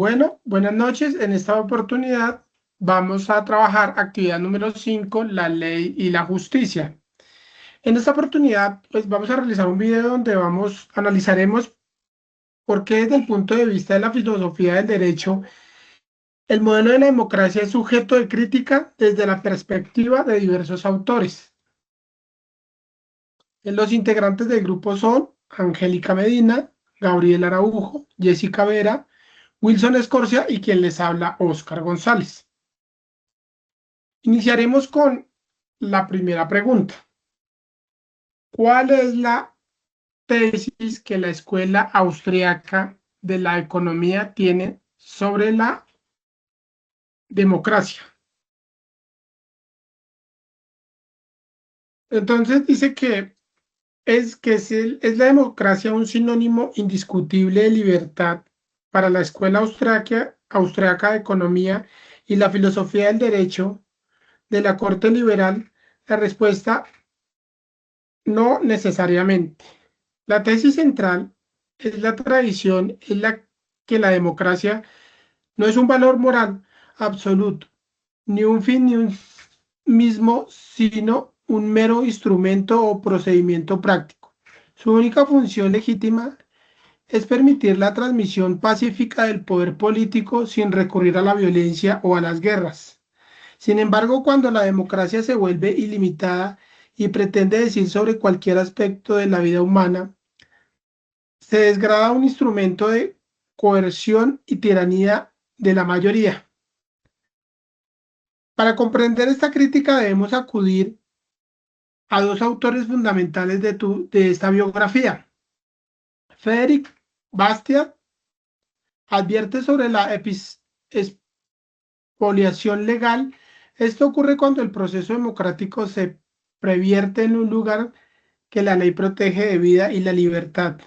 Bueno, buenas noches. En esta oportunidad vamos a trabajar actividad número 5, la ley y la justicia. En esta oportunidad, pues vamos a realizar un video donde analizaremos por qué desde el punto de vista de la filosofía del derecho, el modelo de la democracia es sujeto de crítica desde la perspectiva de diversos autores. Los integrantes del grupo son Angélica Medina, Gabriel Araujo, Jessica Vera, Wilson Escorcia y quien les habla, Óscar González. Iniciaremos con la primera pregunta. ¿Cuál es la tesis que la Escuela Austriaca de la Economía tiene sobre la democracia? Entonces dice que es la democracia un sinónimo indiscutible de libertad para la Escuela Austriaca de Economía y la filosofía del derecho de la Corte Liberal. La respuesta: no necesariamente. La tesis central es la tradición en la que la democracia no es un valor moral absoluto, ni un fin ni un mismo, sino un mero instrumento o procedimiento práctico. Su única función legítima es permitir la transmisión pacífica del poder político sin recurrir a la violencia o a las guerras. Sin embargo, cuando la democracia se vuelve ilimitada y pretende decir sobre cualquier aspecto de la vida humana, se desgrada un instrumento de coerción y tiranía de la mayoría. Para comprender esta crítica debemos acudir a dos autores fundamentales de esta biografía. Frederick Bastiat advierte sobre la expoliación legal. Esto ocurre cuando el proceso democrático se previerte en un lugar que la ley protege de vida y la libertad.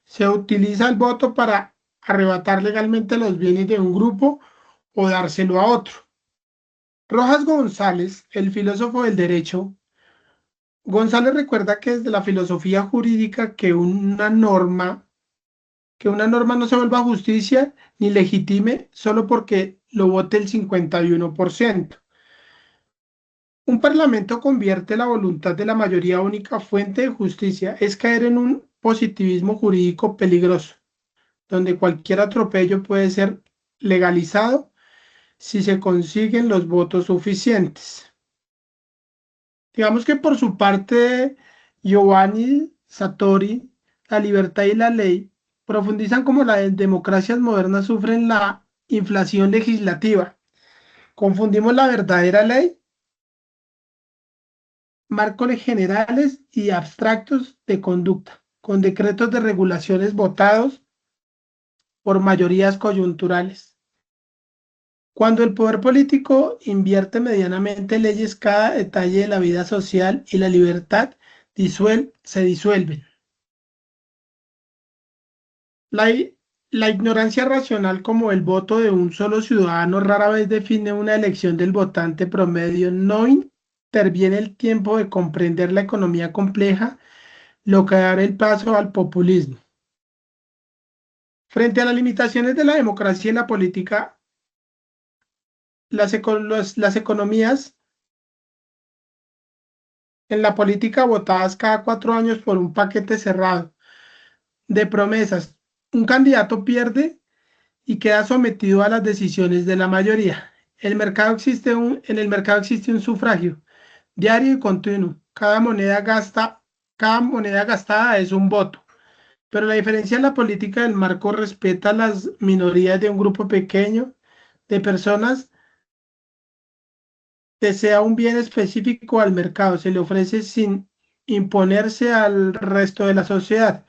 Se utiliza el voto para arrebatar legalmente los bienes de un grupo o dárselo a otro. Rojas González, el filósofo del derecho, González recuerda que desde la filosofía jurídica que una norma no se vuelva justicia ni legitime solo porque lo vote el 51%. Un parlamento convierte la voluntad de la mayoría única fuente de justicia. Es caer en un positivismo jurídico peligroso, donde cualquier atropello puede ser legalizado si se consiguen los votos suficientes. Digamos que por su parte, Giovanni Sartori, La libertad y la ley, profundizan cómo las democracias modernas sufren la inflación legislativa. Confundimos la verdadera ley, marcos generales y abstractos de conducta, con decretos de regulaciones votados por mayorías coyunturales. Cuando el poder político invierte medianamente leyes, cada detalle de la vida social y la libertad se disuelven. La, la ignorancia racional, como el voto de un solo ciudadano, rara vez define una elección del votante promedio. No interviene el tiempo de comprender la economía compleja, lo que dará el paso al populismo. Frente a las limitaciones de la democracia y la política, las economías en la política votadas cada 4 años por un paquete cerrado de promesas, un candidato pierde y queda sometido a las decisiones de la mayoría. En el mercado existe un sufragio diario y continuo. Cada moneda gastada es un voto. Pero la diferencia en la política del marco respeta las minorías de un grupo pequeño de personas. Desea un bien específico al mercado, se le ofrece sin imponerse al resto de la sociedad.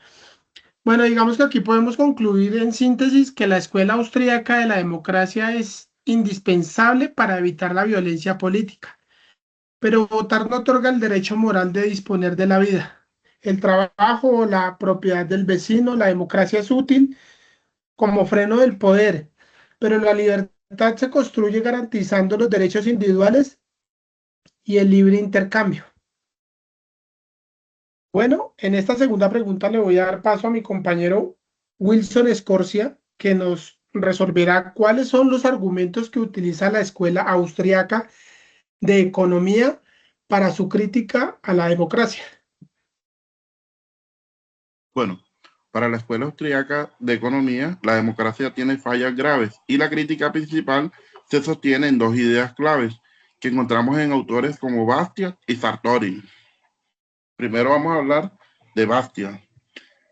Bueno, digamos que aquí podemos concluir en síntesis que la escuela austríaca de la democracia es indispensable para evitar la violencia política, pero votar no otorga el derecho moral de disponer de la vida, el trabajo o la propiedad del vecino. La democracia es útil como freno del poder, pero la libertad se construye garantizando los derechos individuales y el libre intercambio. Bueno, en esta segunda pregunta le voy a dar paso a mi compañero Wilson Escorcia, que nos resolverá cuáles son los argumentos que utiliza la escuela austriaca de economía para su crítica a la democracia. Bueno, para la Escuela Austriaca de Economía, la democracia tiene fallas graves y la crítica principal se sostiene en dos ideas claves que encontramos en autores como Bastiat y Sartori. Primero vamos a hablar de Bastiat,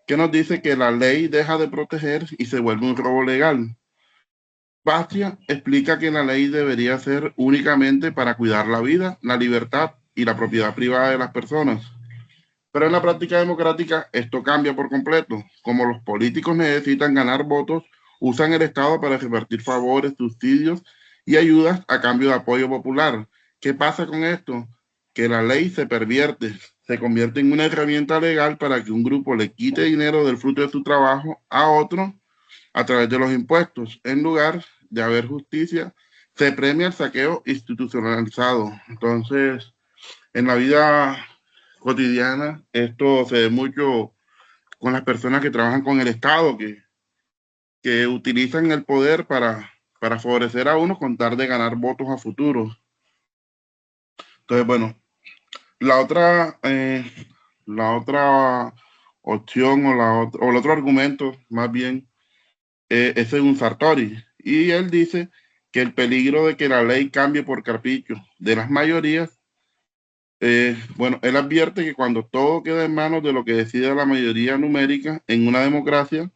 que nos dice que la ley deja de proteger y se vuelve un robo legal. Bastiat explica que la ley debería ser únicamente para cuidar la vida, la libertad y la propiedad privada de las personas. Pero en la práctica democrática esto cambia por completo. Como los políticos necesitan ganar votos, usan el Estado para repartir favores, subsidios y ayudas a cambio de apoyo popular. ¿Qué pasa con esto? Que la ley se pervierte, se convierte en una herramienta legal para que un grupo le quite dinero del fruto de su trabajo a otro a través de los impuestos. En lugar de haber justicia, se premia el saqueo institucionalizado. Entonces, en la vida cotidiana, esto se ve mucho con las personas que trabajan con el Estado, que utilizan el poder para favorecer a unos con tal de ganar votos a futuro. Entonces, bueno, la otra, eh, la otra opción o el otro argumento, más bien, es según Sartori. Y él dice que el peligro de que la ley cambie por capricho de las mayorías. Bueno, él advierte que cuando todo queda en manos de lo que decide la mayoría numérica en una democracia,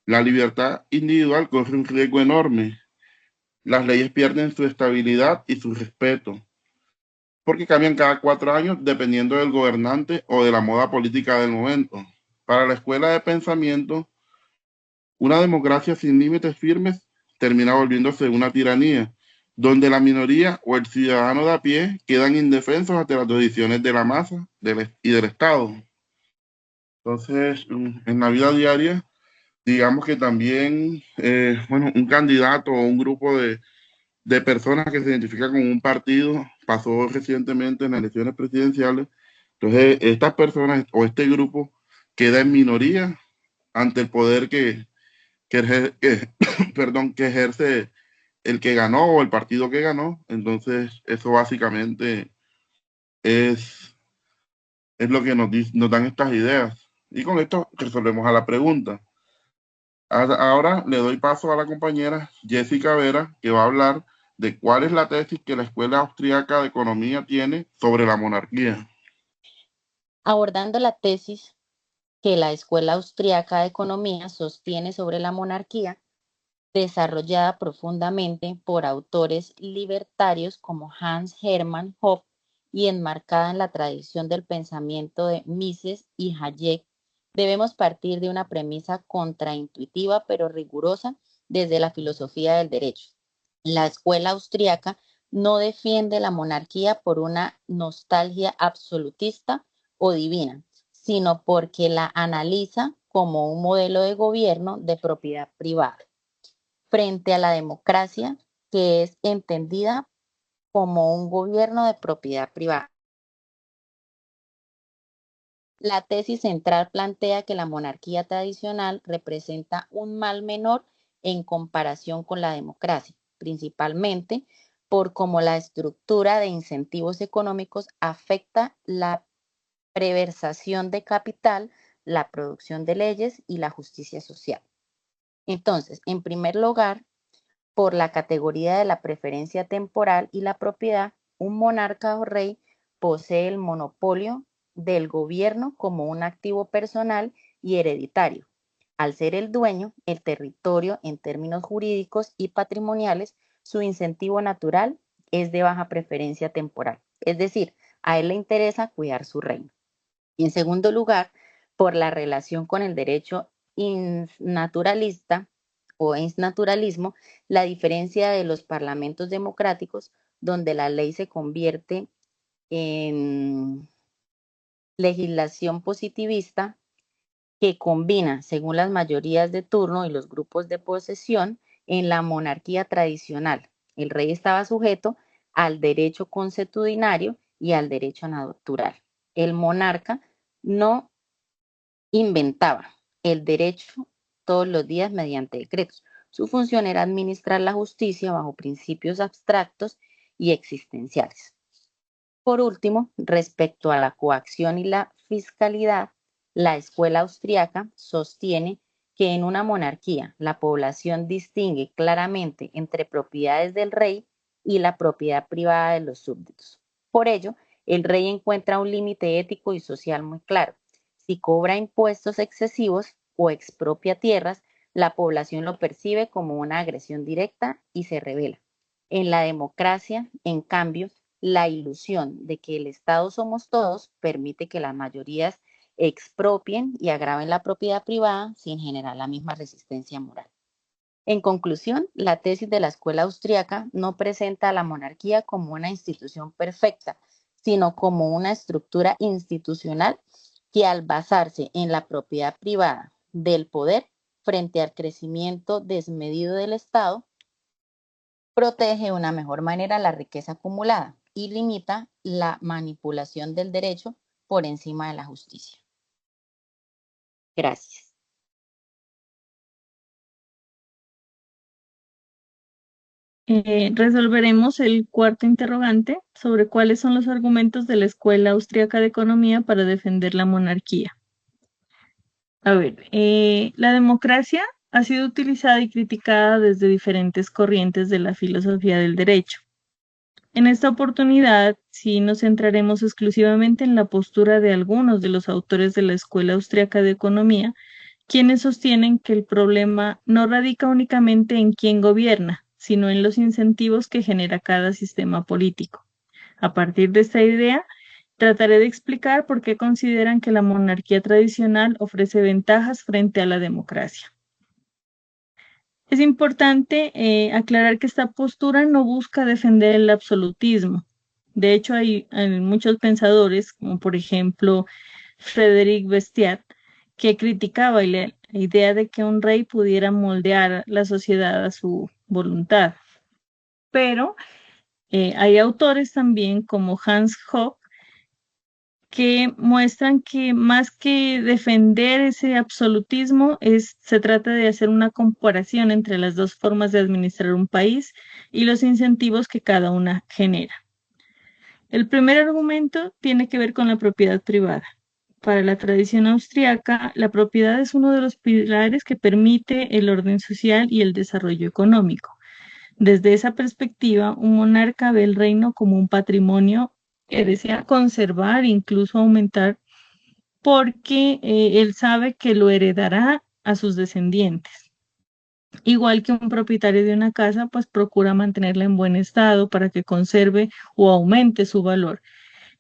la libertad individual corre un riesgo enorme. Las leyes pierden su estabilidad y su respeto, porque cambian cada 4 años dependiendo del gobernante o de la moda política del momento. Para la escuela de pensamiento, una democracia sin límites firmes termina volviéndose una tiranía, donde la minoría o el ciudadano de a pie quedan indefensos ante las decisiones de la masa y del Estado. Entonces, en la vida diaria, digamos que también, bueno, un candidato o un grupo de personas que se identifican con un partido pasó recientemente en las elecciones presidenciales. Entonces, estas personas o este grupo queda en minoría ante el poder perdón, que ejerce el que ganó o el partido que ganó. Entonces, eso básicamente es, es lo que nos dan estas ideas. Y con esto resolvemos a la pregunta. Ahora le doy paso a la compañera Jessica Vera, que va a hablar de cuál es la tesis que la Escuela Austriaca de Economía tiene sobre la monarquía. Abordando la tesis que la Escuela Austriaca de Economía sostiene sobre la monarquía, desarrollada profundamente por autores libertarios como Hans Hermann Hoppe y enmarcada en la tradición del pensamiento de Mises y Hayek, debemos partir de una premisa contraintuitiva pero rigurosa desde la filosofía del derecho. La escuela austriaca no defiende la monarquía por una nostalgia absolutista o divina, sino porque la analiza como un modelo de gobierno de propiedad privada frente a la democracia, que es entendida como un gobierno de propiedad privada. La tesis central plantea que la monarquía tradicional representa un mal menor en comparación con la democracia, principalmente por cómo la estructura de incentivos económicos afecta la preversación de capital, la producción de leyes y la justicia social. Entonces, en primer lugar, por la categoría de la preferencia temporal y la propiedad, un monarca o rey posee el monopolio del gobierno como un activo personal y hereditario. Al ser el dueño, el territorio en términos jurídicos y patrimoniales, su incentivo natural es de baja preferencia temporal. Es decir, a él le interesa cuidar su reino. Y en segundo lugar, por la relación con el derecho naturalista o naturalismo, la diferencia de los parlamentos democráticos, donde la ley se convierte en legislación positivista que combina, según las mayorías de turno y los grupos de posesión, en la monarquía tradicional. El rey estaba sujeto al derecho consuetudinario y al derecho natural. El monarca no inventaba el derecho todos los días mediante decretos. Su función era administrar la justicia bajo principios abstractos y existenciales. Por último, respecto a la coacción y la fiscalidad, la escuela austriaca sostiene que en una monarquía la población distingue claramente entre propiedades del rey y la propiedad privada de los súbditos. Por ello, el rey encuentra un límite ético y social muy claro. Si cobra impuestos excesivos o expropia tierras, la población lo percibe como una agresión directa y se rebela. En la democracia, en cambio, la ilusión de que el Estado somos todos permite que las mayorías expropien y agraven la propiedad privada sin generar la misma resistencia moral. En conclusión, la tesis de la escuela austriaca no presenta a la monarquía como una institución perfecta, sino como una estructura institucional que al basarse en la propiedad privada del poder frente al crecimiento desmedido del Estado, protege de una mejor manera la riqueza acumulada y limita la manipulación del derecho por encima de la justicia. Gracias. Resolveremos el cuarto interrogante sobre cuáles son los argumentos de la Escuela Austriaca de Economía para defender la monarquía. A ver, la democracia ha sido utilizada y criticada desde diferentes corrientes de la filosofía del derecho. En esta oportunidad, sí nos centraremos exclusivamente en la postura de algunos de los autores de la Escuela Austriaca de Economía, quienes sostienen que el problema no radica únicamente en quién gobierna, sino en los incentivos que genera cada sistema político. A partir de esta idea, trataré de explicar por qué consideran que la monarquía tradicional ofrece ventajas frente a la democracia. Es importante aclarar que esta postura no busca defender el absolutismo. De hecho, hay muchos pensadores, como por ejemplo Frédéric Bastiat, que criticaba la idea de que un rey pudiera moldear la sociedad a su voluntad. Pero hay autores también como Hans Hock que muestran que más que defender ese absolutismo, se trata de hacer una comparación entre las dos formas de administrar un país y los incentivos que cada una genera. El primer argumento tiene que ver con la propiedad privada. Para la tradición austriaca, la propiedad es uno de los pilares que permite el orden social y el desarrollo económico. Desde esa perspectiva, un monarca ve el reino como un patrimonio que desea conservar, incluso aumentar, porque él sabe que lo heredará a sus descendientes. Igual que un propietario de una casa, pues procura mantenerla en buen estado para que conserve o aumente su valor.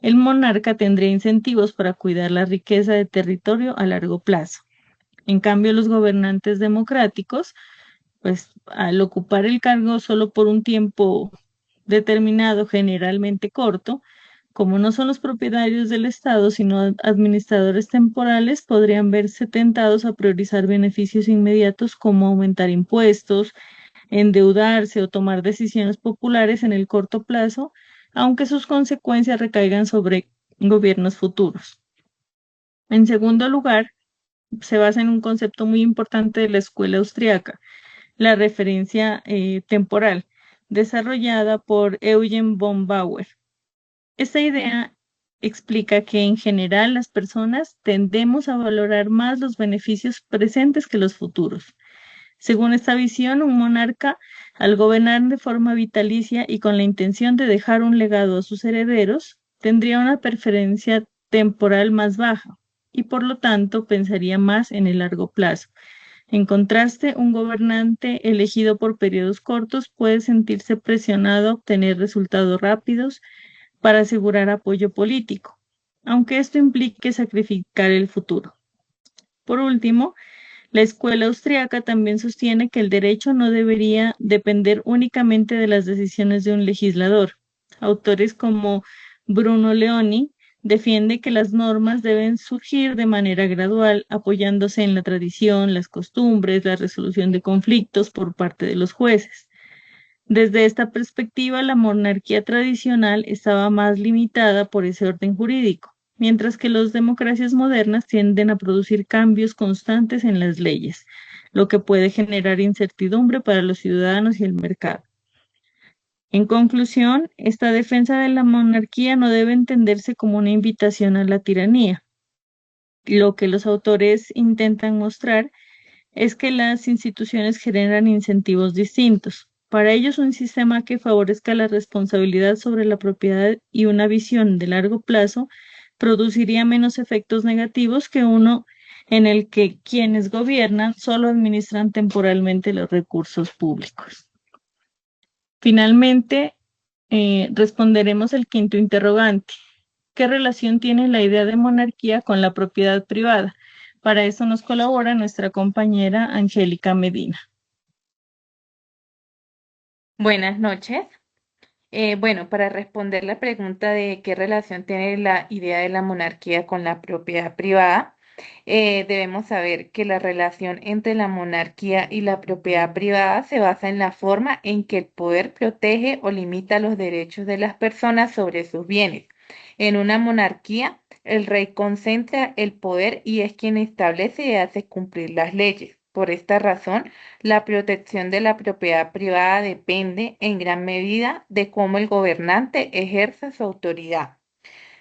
El monarca tendría incentivos para cuidar la riqueza de territorio a largo plazo. En cambio, los gobernantes democráticos, pues al ocupar el cargo solo por un tiempo determinado, generalmente corto, como no son los propietarios del Estado, sino administradores temporales, podrían verse tentados a priorizar beneficios inmediatos como aumentar impuestos, endeudarse o tomar decisiones populares en el corto plazo, aunque sus consecuencias recaigan sobre gobiernos futuros. En segundo lugar, se basa en un concepto muy importante de la escuela austriaca, la referencia temporal, desarrollada por Eugen von Bauer. Esta idea explica que en general las personas tendemos a valorar más los beneficios presentes que los futuros. Según esta visión, un monarca, al gobernar de forma vitalicia y con la intención de dejar un legado a sus herederos, tendría una preferencia temporal más baja y por lo tanto pensaría más en el largo plazo. En contraste, un gobernante elegido por periodos cortos puede sentirse presionado a obtener resultados rápidos para asegurar apoyo político, aunque esto implique sacrificar el futuro. Por último, la escuela austriaca también sostiene que el derecho no debería depender únicamente de las decisiones de un legislador. Autores como Bruno Leoni defiende que las normas deben surgir de manera gradual, apoyándose en la tradición, las costumbres, la resolución de conflictos por parte de los jueces. Desde esta perspectiva, la monarquía tradicional estaba más limitada por ese orden jurídico, mientras que las democracias modernas tienden a producir cambios constantes en las leyes, lo que puede generar incertidumbre para los ciudadanos y el mercado. En conclusión, esta defensa de la monarquía no debe entenderse como una invitación a la tiranía. Lo que los autores intentan mostrar es que las instituciones generan incentivos distintos. Para ellos, un sistema que favorezca la responsabilidad sobre la propiedad y una visión de largo plazo produciría menos efectos negativos que uno en el que quienes gobiernan solo administran temporalmente los recursos públicos. Finalmente, responderemos el quinto interrogante. ¿Qué relación tiene la idea de monarquía con la propiedad privada? Para eso nos colabora nuestra compañera Angélica Medina. Buenas noches. Bueno, para responder la pregunta de qué relación tiene la idea de la monarquía con la propiedad privada, debemos saber que la relación entre la monarquía y la propiedad privada se basa en la forma en que el poder protege o limita los derechos de las personas sobre sus bienes. En una monarquía, el rey concentra el poder y es quien establece y hace cumplir las leyes. Por esta razón, la protección de la propiedad privada depende en gran medida de cómo el gobernante ejerce su autoridad.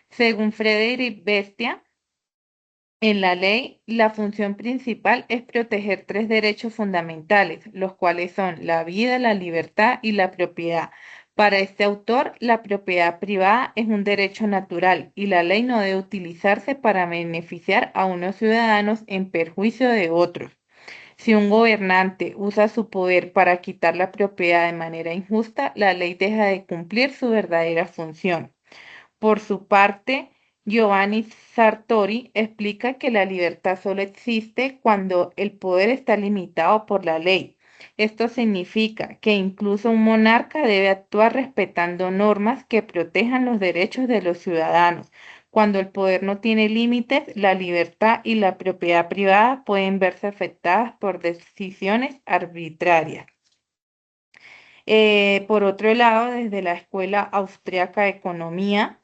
Según Frederick Bestia, en la ley, la función principal es proteger tres derechos fundamentales, los cuales son la vida, la libertad y la propiedad. Para este autor, la propiedad privada es un derecho natural y la ley no debe utilizarse para beneficiar a unos ciudadanos en perjuicio de otros. Si un gobernante usa su poder para quitar la propiedad de manera injusta, la ley deja de cumplir su verdadera función. Por su parte, Giovanni Sartori explica que la libertad solo existe cuando el poder está limitado por la ley. Esto significa que incluso un monarca debe actuar respetando normas que protejan los derechos de los ciudadanos. Cuando el poder no tiene límites, la libertad y la propiedad privada pueden verse afectadas por decisiones arbitrarias. Por otro lado, desde la Escuela Austriaca de Economía,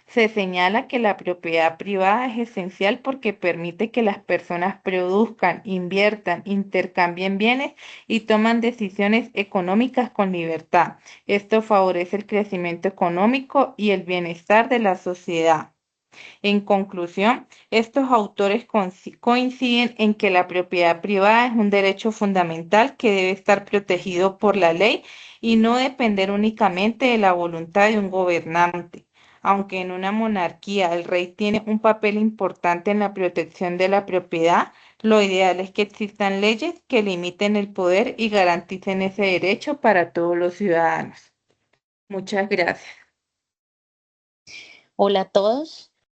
se señala que la propiedad privada es esencial porque permite que las personas produzcan, inviertan, intercambien bienes y toman decisiones económicas con libertad. Esto favorece el crecimiento económico y el bienestar de la sociedad. En conclusión, estos autores coinciden en que la propiedad privada es un derecho fundamental que debe estar protegido por la ley y no depender únicamente de la voluntad de un gobernante. Aunque en una monarquía el rey tiene un papel importante en la protección de la propiedad, lo ideal es que existan leyes que limiten el poder y garanticen ese derecho para todos los ciudadanos. Muchas gracias. Hola a todos.